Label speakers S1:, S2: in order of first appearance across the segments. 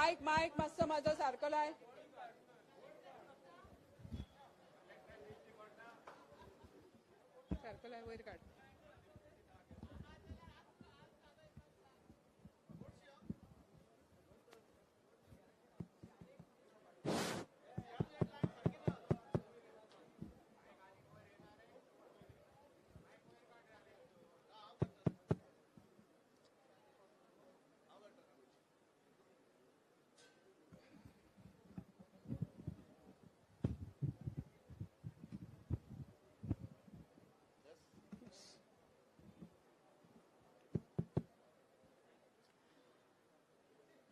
S1: Mic mic मस्त माझं सारखं आहे. सारखं आहे वैर काढ.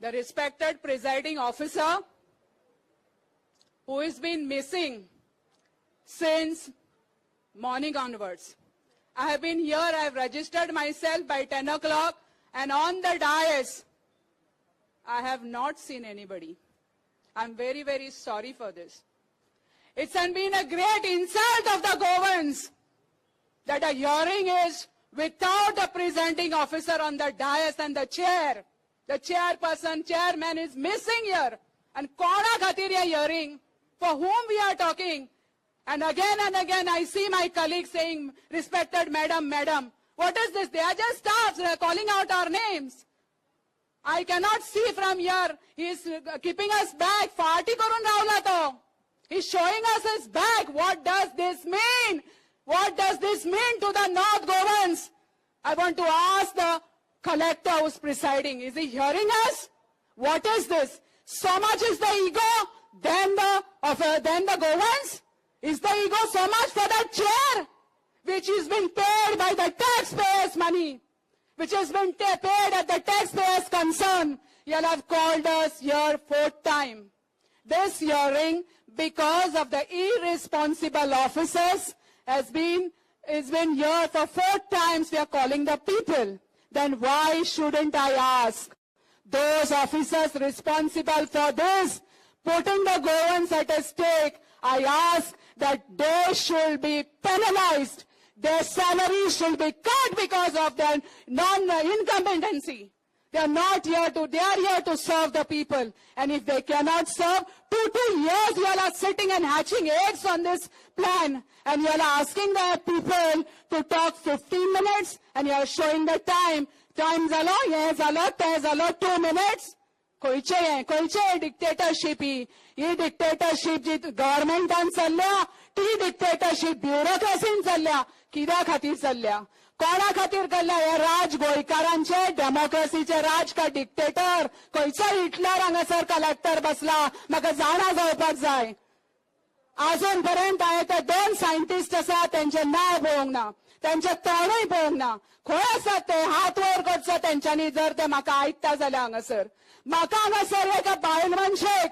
S1: The respected presiding officer, who has been missing since morning onwards. I have been here, I have registered myself by 10 o'clock, and on the dais, I have not seen anybody. I'm very, very sorry for this. It's been a great insult of the Goans that a hearing is without the presenting officer on the dais and the chair. The chairperson, chairman is missing here. And kona khatir ye hearing? For whom we are talking? And again I see my colleagues saying, respected madam, madam. What is this? They are just staffs. They are calling out our names. I cannot see from here. He is keeping us back. Farti karun ravla to. He's showing us his back. What does this mean? What does this mean to the North Goans? I want to ask the collector who's presiding. Is he hearing us? What is this? So much is the ego than the Goans? Is the ego so much for that chair, which has been paid by the taxpayers' money, which has been paid at the taxpayers' concern? You'll have called us here 4th time. This hearing, because of the irresponsible officers, has been here for 4th times. We are calling the people. Then why shouldn't I ask those officers responsible for this, putting the Goans at a stake? I ask that they should be penalized. Their salaries should be cut because of their incompetency. They are not here to, they are here to serve the people. And if they cannot serve, 2 years you all are sitting and hatching eggs on this plan. And you all are asking the people to talk 15 minutes and you are showing the time. Time zalo, yes zalo, te zalo, 2 minutes. Koiche dictatorship hi. Ye dictatorship ji government an chalya, ती dictatorship bureaucracy chalya. Kida khatir chalya. कोणा खातीर केल्ल्या हे राज गोंयकारांचे डेमोक्रेसीचे राज का dictator खंयचो Hitler हांगासर collector बसला म्हाका जाणा जावपाक जाय. अजून पर्यंत हांवें ते 2 सायंटिस्ट आसा त्यांचे नांव पळोवंक ना, त्यांचे तोंडूय पळोवंक ना. खंय आसात ते? हात वयर करचो तेंच्यांनी जर ते म्हाका आयकता जाल्यार हांगासर. म्हाका हांगासर एका बायल मनशेक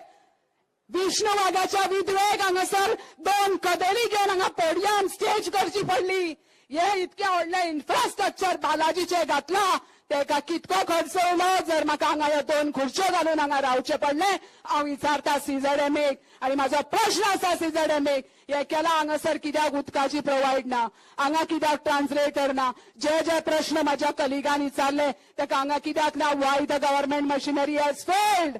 S1: विष्णू वाघाच्या विधवेक हांगासर 2 कदेली घेवन हांगा पोडियम स्टेज करची पडली. हे इतके व्हडले इन्फ्रास्ट्रक्चर बालाजीचे घातला तेका कितको खर्च येयलो जर म्हाका हांगा ह्यो 2 खुर्च्यो घालून हांगा रावचे पडले. हांव विचारता CZMAक आनी म्हाजो प्रश्न आसा CZMAक, हे केला हांगासर कित्याक उदकाची प्रोवायड ना, हांगा कित्याक ट्रान्सलेटर ना? जे प्रश्न म्हाज्या कलिगांनी विचारले तेका हांगा कित्याक ना? Why the government machinery has failed.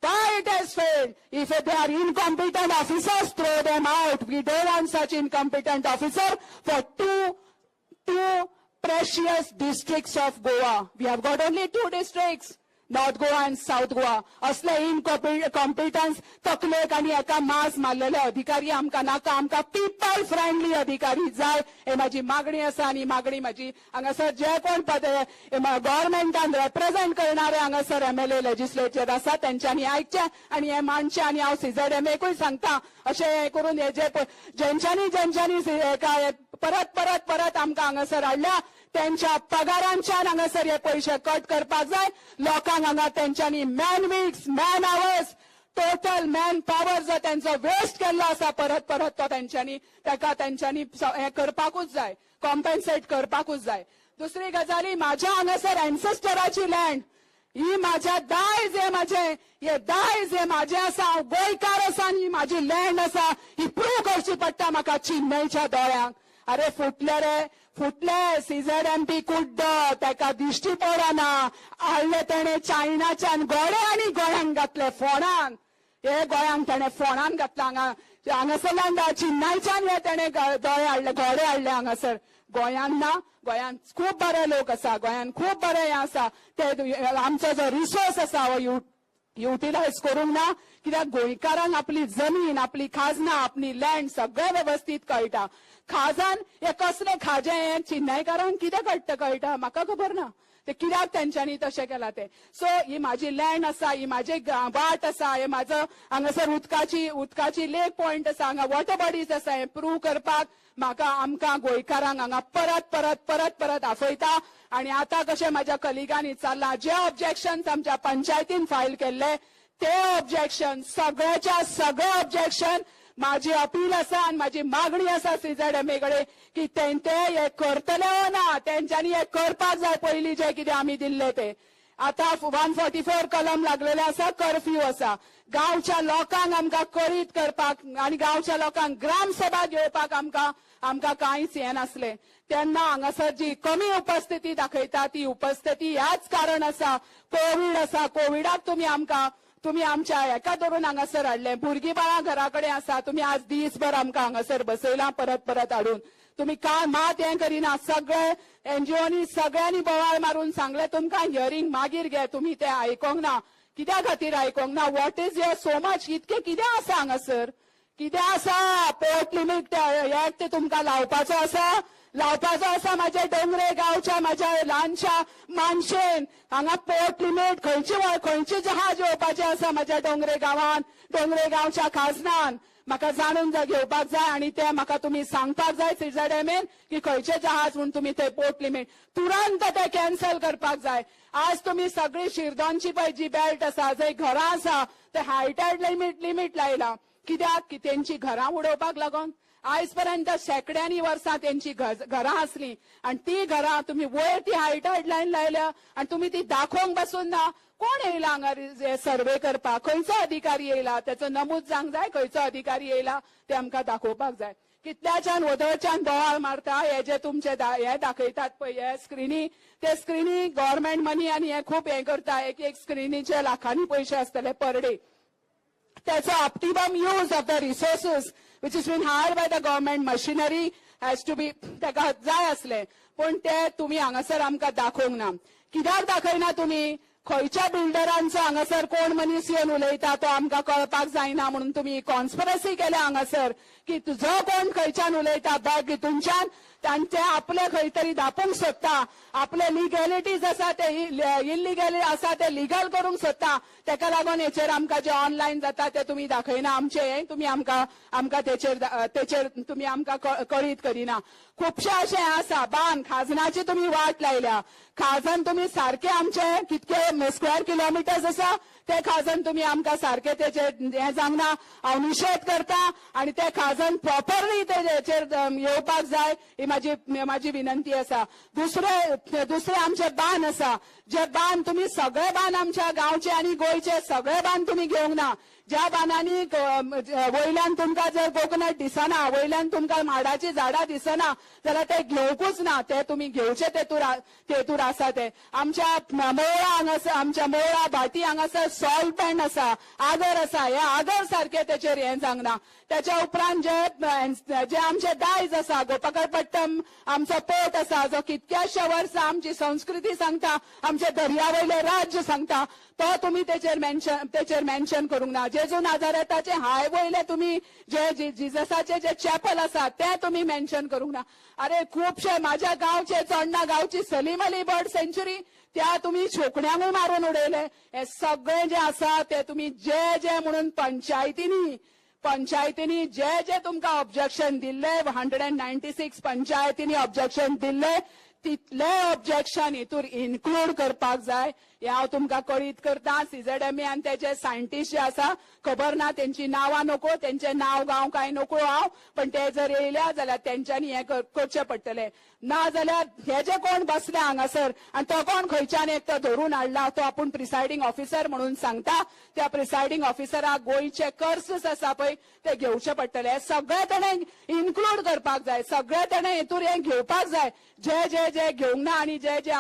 S1: Why it has failed? If they are incompetent officers, throw them out. We don't want such incompetent officer for two precious districts of Goa. We have got only 2 districts, North Goa and South Goa. असले incompetence तकलेक आनी एका मास मारलेले अधिकारी आमकां नाका. आमकां people friendly अधिकारी जाय. हे म्हाजी मागणी आसा आनी मागणी म्हाजी हांगासर जे कोण गव्हर्नमेंटान रिप्रेझेंट करणारे हांगासर MLA लेजिस्लेचर आसा त्यांच्यांनी आयकचे आनी हे मानचे. आनी हांव CZMAकूय सांगता अशें हे करून हे जे ज्यांच्यांनी परत आमकां हांगासर हाडल्या त्यांच्या पगारांच्यान हांगासर हे पयशे कट करपाक जाय. लोकांक हांगा त्यांच्यांनी man weeks, man hours, total man power जो त्यांचो वेस्ट केल्लो आसा परत तो त्यांच्यांनी हे करपाकूच जाय, कॉम्पेन्सेट करपाकूच जाय. दुसरी गजाली, म्हाज्या हांगासर एन्सेस्टराची लँड ही म्हाज्या दायज हे दायज हे म्हाजे आसा. हांव गोंयकार आसा आनी म्हाजी लँड आसा ही प्रूव करची पडटा म्हाका चेन्नईच्या दोळ्यांक. अरे फुटले सीझेडएमपी कुड्ड ताका दिश्टी पडना हाडले तेणे चायनाच्यान गोडे आनी गोंयांत घातले फोंडान हे गोंयांक तेणे फोंडान घातला हांगासरल्यान चिन्नायच्यान हे तेणे दोळे हाडले घोडे हाडले हांगासर गोंयांत ना गोंयांत खूब बरे लोक आसा गोंयांत खूब बरे हे आसा ते आमचो जो रिसोर्स आसा हो युटिलायज करूंक ना कित्याक गोंयकारांक आपली जमीन आपली खाजना आपली लँड सगळें वेवस्थीत कळटा खाजान हे कसले खाजे हे चिन्नायकारांक कितें कळटा कळटा म्हाका खबर ना ते कित्याक तेंच्यांनी तशें केलां ते सो ही म्हाजी लँड आसा ही म्हाजी वाट आसा हे म्हाजो हांगासर उदकाची लेक पॉयंट आसा हांगा वॉटर बॉडीज आसा हे प्रूव करपाक म्हाका आमकां गोंयकारांक हांगा परत आफयता आणि आता कशें म्हाज्या कलिगांनी चल्लां जे ऑब्जेक्शन्स आमच्या पंचायतीन फायल केल्ले ते ऑब्जेक्शन सगळ्याच्या सगळे ऑब्जेक्शन माझी अपील आसा आनी म्हाजी मागणी आसा सीझेडएमए कडेन की ते हे करतले वा ना तेंच्यांनी हे करपाक जाय पयलीं जे कितें आमी दिल्ले ते आता 144 कलम लागलेले आसा कर्फ्यू आसा गांवच्या लोकांक आमकां करीत करपाक आनी गांवच्या लोकांक ग्रामसभा घेवपाक आमकां कांयच हें नासलें तेन्ना हांगासर जी कमी उपस्थिती दाखयता ती उपस्थिती ह्याच कारण आसा कोविड आसा कोविडाक तुमी आमच्या हेका धरून हांगासर हाडले भुरगीं बाळां घरा कडेन आसा तुमी आज दीसभर आमकां हांगासर बसयला परत हाडून तुमी काय मात हें करिना सगळे एनजीओनी सगळ्यांनी बोवाळ मारून सांगले तुमकां हियरिंग मागीर घे तुमी ते आयकोंक ना कित्या खातीर आयकोंक ना what is your so much इतके कितें आसा हांगासर कितें आसा पोर्ट लिमीट एक्ट तुमकां लावपाचो आसा म्हाज्या डोंगरे गांवच्या म्हाज्या ल्हानशा मानशेन हांगा पोर्ट लिमीट खंयचे जहाज येवपाचें आसा म्हाज्या डोंगरे गांवच्या खाजनान म्हाका जाणून घेवपाक जाय आनी ते म्हाका तुमी सांगपाक जाय सीझेडएमएन की खंयचे जहाज म्हूण तुमी ते पोर्ट लिमीट तुरंत ते कॅन्सल करपाक जाय आज तुमी सगळी शिरदोनची पळय जी बेल्ट आसा जंय घरां आसा ते हायटायड लिमीट लायला कित्याक की तेंची घरां उडोवपाक लागून आयज पर्यंत शेकड्यांनी वर्सां तेंची घरां आसलीं आनी ती घरां तुमी वयर ती हायटायड लायन लायल्या आनी तुमी ती दाखोवंक बसून ना कोण येयला हांगा सर्वे करपाक खंयचो अधिकारी येयला तेचो नमूद जावंक जाय खंयचो अधिकारी येयला ते आमकां दाखोवपाक जाय कितल्याच्यान वदळच्यान बोवाळ मारता हे जे तुमचे हे दाखयतात पळय हे स्क्रिनी गव्हर्नमेंट मनी आनी हे खूब हे करता एक स्क्रिनीचे लाखांनी पयशे आसतले पर डे त्याचा optimum use of the resources which has been hired by the government machinery has to be ताका जाय आसले पण ते तुमी हांगासर आमकां दाखोवंक ना कित्याक दाखयना तुमी खंयच्या बिल्डरांचो हांगासर कोण मनीस येवन उलयता तो आमकां कळपाक जायना म्हणून तुमी कॉन्स्पिरसी केल्या हांगासर की जो कोण खंयच्यान उलयता बॅग हितूनच्यान ते आपले खंय तरी दापूंक सोदता आपले लिगॅलिटीज आसा ते इलिगॅलिटी आसा ते लिगल करूंक सोदता तेका लागून हेचेर आमकां जे ऑनलायन जाता ते तुमी दाखयना आमचे तुमी आमकां तेचेर तुमी आमकां कळीत करिना खुबशे अशें आसा बांद खाजनाची तुमी वाट लायल्या खाजन तुमी सारखे आमचे कितके स्क्वेअर किलोमिटर्स आसा ते खाजन तुमी आमकां सारखे तेचेर हें जावना हांव निशेध करता आनी ते खाजन प्रॉपरली तेचेर येवपाक जाय ही म्हाजी विनंती आसा दुसरे आमचे बांद आसा जे बांद तुमी सगळे बांद आमच्या गांवचे आनी गोंयचे सगळे बांद तुमी घेवंक ना ज्या बांदांनी वयल्यान तुमकां जर कोकोनट दिसना वयल्यान तुमकां माडाची झाडां दिसना जाल्यार ते घेवकूच ना ते तुमी घेवचे तेतूर आसा ते आमच्या मोळा हांगासर आमच्या मोळा भाटी हांगासर सॉल्ट पॅन आसा आगर आसा हे आगर सारखे तेचेर हें सांगना त्याच्या उपरांत जे आमचे दायज आसा गोपाकळपट्टम आमचो पोर्ट आसा जो कितक्याशे वर्सां आमची संस्कृती सांगता आमचे दर्यावयले राज्य सांगता तो तुमी तेचेर मेन्शन करूंक ना जेजू नाजारेताचे हायवेले तुमी जे जिजसाचे जे चॅपल आसा ते तुमी मेन्शन करूंक ना अरे खुबशे म्हाज्या गांवचे चोडणा गांवची सलीम अली बर्ड सेंच्युरी त्या तुमी छोकण्यांकूय मारून उडयले हे सगळे जे आसा ते तुमी जे म्हणून पंचायतींनी जे तुमकां ऑब्जेक्शन दिल्ले 196 पंचायतींनी ऑब्जेक्शन दिल्ले तितले ऑब्जेक्शन हितूर इन्क्लूड करपाक जाय हे हांव तुमकां कळीत करता सीझेडएमए आनी तेचे सायंटिस्ट जे आसा खबर ना तेंची नांवां नको तेंचे नांव गांव कांय नको हांव पण ते जर येयल्या जाल्यार तेंच्यांनी हें करचें पडटलें ना जाल्यार हे जे कोण बसले हांगासर आनी तो कोण खंयच्यान एक तो धरून हाडला तो आपूण प्रिसायडींग ऑफिसर म्हणून सांगता त्या प्रिसायडींग ऑफिसराक गोंयचे कर्ज आसा पळय ते घेवचे पडटले. सगळे ताणें इन्क्लूड करपाक जाय, सगळे ताणें हेतून हें घेवपाक जाय जे जे जे घेवंक ना आनी जे जे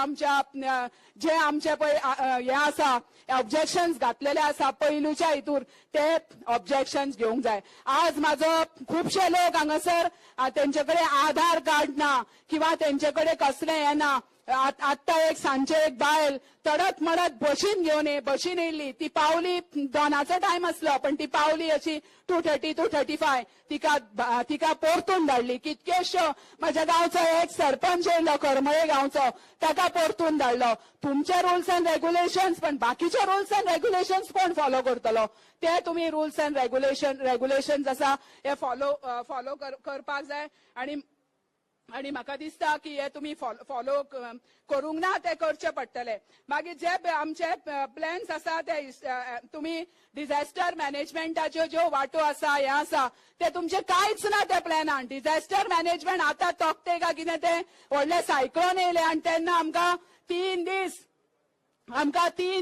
S1: आमचे पळय हे आसा ऑब्जेक्शन्स घातलेले आसा पयलूच्या हितूर ते ऑब्जेक्शन्स घेवंक जाय. आज म्हाजो खुबशे लोक हांगासर तेंचे कडेन आधार कार्ड ना किंवा तेंचे कडेन कसलें हें ना. आत्ता एक सांजे एक बायल तडत मडत बशीन घेवन बशीन येयल्ली ती पावली दोनाचो टायम आसलो पण ती पावली अशी 2:30 2:35 तिका परतून धाडली. कितकेशो म्हज्या गांवचो एक सरपंच येयलो करमळे गांवचो ताका परतून धाडलो. तुमचे रुल्स अँड रेग्युलेशन्स पण बाकीचे रुल्स अँड रेग्युलेशन्स कोण फॉलो करतलो ते तुमी रुल्स अँड रेग्युलेशन्स आसा हे फॉलो करपाक जाय. आणि म्हाका दिसता की हे तुम्ही फॉलो करूंक ना ते करचे पडटले. मागीर जे आमचे प्लॅन्स आसा ते तुम्ही डिझास्टर मॅनेजमेंटाच्यो ज्यो वाटो आसा हे आसा ते तुमचे कांयच ना त्या प्लॅनान. डिझास्टर मॅनेजमेंट आतां तोकते काय कितें ते व्हडले सायक्लोन येयले आनी तेन्ना आमकां 3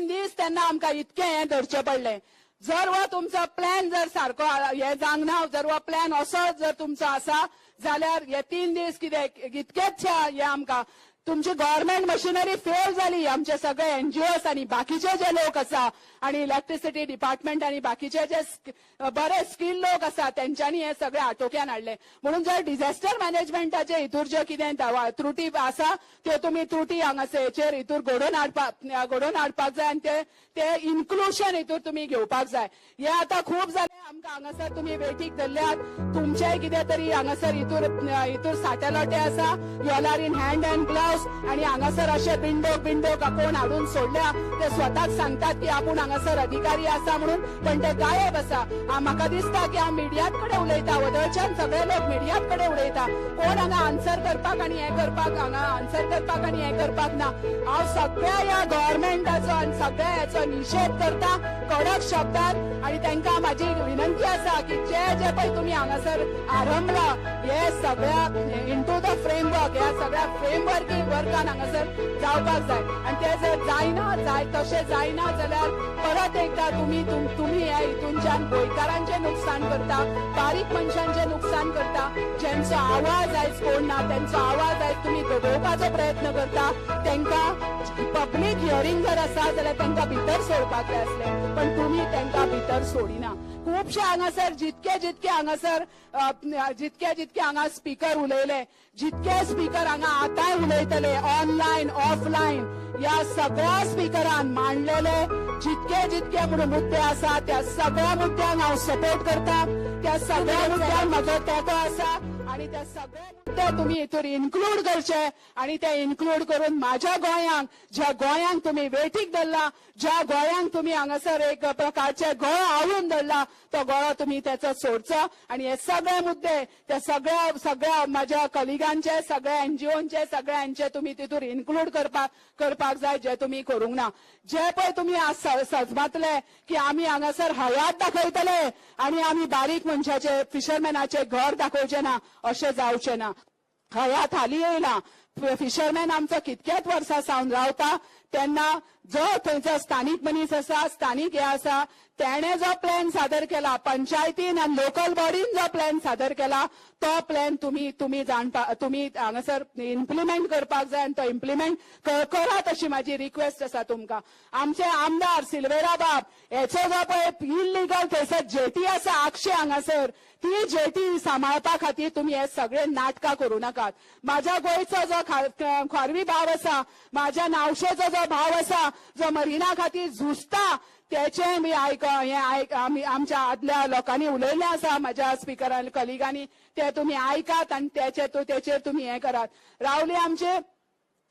S1: दीस तेन्ना आमकां इतकें हें धरचें पडलें. जर हो तुमचो प्लॅन जर सारको हे जावंक ना जर हो प्लॅन असो जर तुमचो आसा जाल्यार हे 3 दीस कितें इतकेच हे आमकां तुमची गव्हर्नमेंट मशिनरी फेल जाली. आमचे सगळे एनजीओस आणि बाकीचे जे लोक आसा आणि इलेक्ट्रिसिटी डिपार्टमेंट आणि बाकीचे जे बरे स्किल लोक आसा त्यांच्यानी हे सगळे आटोक्यान हाडले. म्हणून जर डिझास्टर मॅनेजमेंटाचे हितूर जे कितें त्रुटी आसा त्यो तुमी त्रुटी हांगासर हितूर घडोवन हाडपाक जाय आनी ते इन्क्लुशन हितूर तुमी घेवपाक जाय. हे आतां खूब जाले आमकां हांगासर तुमी वेटीक धरल्यात. तुमचेय कितें तरी हांगासर हितूर साटेलोटे आसा योलार इन हँड अँड ग्लोव्स आणि हांगासर असे बिंडोक कोण हाडून सोडल्या ते स्वताक सांगतात की आपूण हांगासर अधिकारी आसा म्हणून पण ते गायब आसा. म्हाका दिसता की हांव मिडियात कडेन उलयता वदळच्यान सगळे लोक मिडियात कडेन उलयता कोण हांगा आन्सर करपाक आनी हें करपाक ना. हांव सगळ्या ह्या गव्हर्नमेंटाचो आनी सगळ्या हेचो निशेध करता कडक शब्दात आणि तांकां म्हाजी विनंती आसा की जे पळय तुमी हांगासर आरंभला हे सगळ्या इंटू द फ्रेमवर्क ह्या सगळ्या वर्कान हांगासर जावपाक जाय. आणि ते जर तशें जायना जाल्यार परत एकदा तुमी ह्या हितूनच्यान गोंयकारांचें नुकसान करता, बारीक मनशांचें नुकसान करता. ज्यांचो आवाज आयज कोण ना त्यांचो आवाज आयज तुमी दबोवपाचो प्रयत्न करता. तांकां पब्लीक हियरींग जर आसा जाल्यार तांकां भितर सोडपाक जाय आसलें पण तुमी तांकां भितर सोडिना. खुबशे हांगासर जितके हांगा स्पीकर उलयले जितके स्पीकर हांगा आतांय उलयतले ऑनलायन ऑफलायन या सगळ्या स्पीकरान मांडलेले जितके मुद्दे आसा त्या सगळ्या मुद्द्यांक हांव सपोर्ट करता. त्या सगळ्या मुद्द्यांक म्हजो तेंको आसा आणि त्या सगळे मुद्दे तुमी हितूर इन्क्लूड करचे आणि ते इन्क्लूड करून माझ्या गोंयांक ज्या गोंयांक तुमी वेठीक धरला ज्या गोंयांक तुमी हांगासर एक प्रकारचे गळो आवळून धरला तो गळो तुमी त्याचो सोडचो आणि हे सगळे मुद्दे त्या सगळ्या माझ्या कलिगांचे सगळ्या एनजीओचे सगळ्यांचे तुमी तितूर इन्क्लूड करपाक जाय जे तुमी करूंक ना. जे पळय तुमी सजमातले की आमी हांगासर हयात दाखयतले आणि आमी बारीक मनशाचे फिशरमॅनाचे घर दाखोवचे ना अशें जावचें ना. हयात हाली येयला फिशरमॅन आमचो कितक्याच वर्सां सावन रावता तेन्ना जो थंयचो स्थानीक मनीस आसा स्थानीक हे आसा तेणे जो प्लॅन सादर केला पंचायतीन आनी लोकल बॉडीन जो प्लॅन सादर केला तो प्लॅन तुमी हांगासर इम्प्लिमेंट करपाक जाय आनी तो इम्प्लिमेंट करात अशी म्हाजी रिक्वेस्ट आसा तुमकां. आमचे आमदार सिल्वेरा बाब हेचो जो पळय इल्लिगल थंयसर जेटी आसा आक्षे हांगासर ती जेटी सांबाळपा खातीर तुमी हे सगळे नाटकां करूं नाकात. म्हाज्या गोंयचो जो खारवी भाव आसा म्हाज्या नावशेचो जो भाव आसा जो मरिना खातीर झुजता त्याचे मी आमच्या आदल्या लोकांनी उलयल्लें आसा म्हाज्या स्पिकरान कलिगांनी ते तुमी आयकात आनी तेचेर तुमी हें करात. रावली आमचे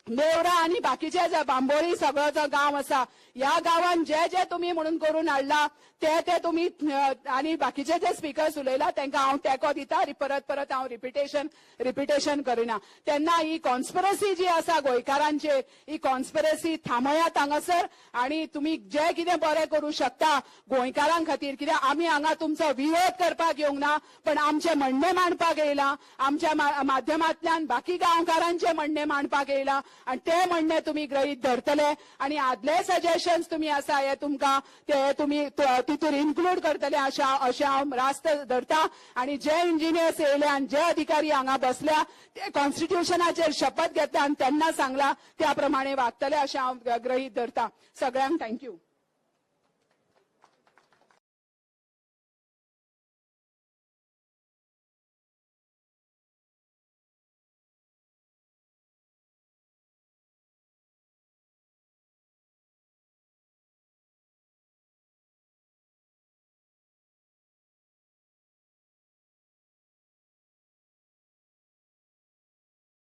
S1: नेवरा आणि बाकीचे जे बांबोळी सगळो जो गांव आसा ह्या गांवांत जे जे तुम्ही म्हणून करून हाडला ते तुम्ही आणि बाकीचे जे स्पीकर्स उलयला तांकां हांव तेंको दिता परत परत हांव रिपिटेशन करिना तेन्ना ही कॉन्स्पिरसी जी आसा गोंयकारांचेर ही कॉन्स्पिरसी थांबयात हांगासर आणि तुम्ही जे कितें बरें करूं शकता गोंयकारां खातीर कित्याक आमी हांगा तुमचो विरोध करपाक येवंक ना पण आमचे म्हणणे मांडपाक येयला आमच्या माध्यमांतल्यान बाकी गांवकारांचे म्हणणे मांडपाक येयला आणि ते म्हणणे तुम्ही गृहीत धरतले आणि आदले सजेशन्स तुम्ही आसा हे तुमकां ते तुम्ही तितून इन्क्लूड करतले अशें हांव रास्त धरता आणि जे इंजिनियर्स येयले आनी जे अधिकारी हांगा बसल्या ते कॉन्स्टिट्यूशनाचेर शपथ घेतल्या आणि त्यांना सांगला त्या प्रमाणे वागतले अशें हांव गृहीत धरता. सगळ्यांक थँक्यू.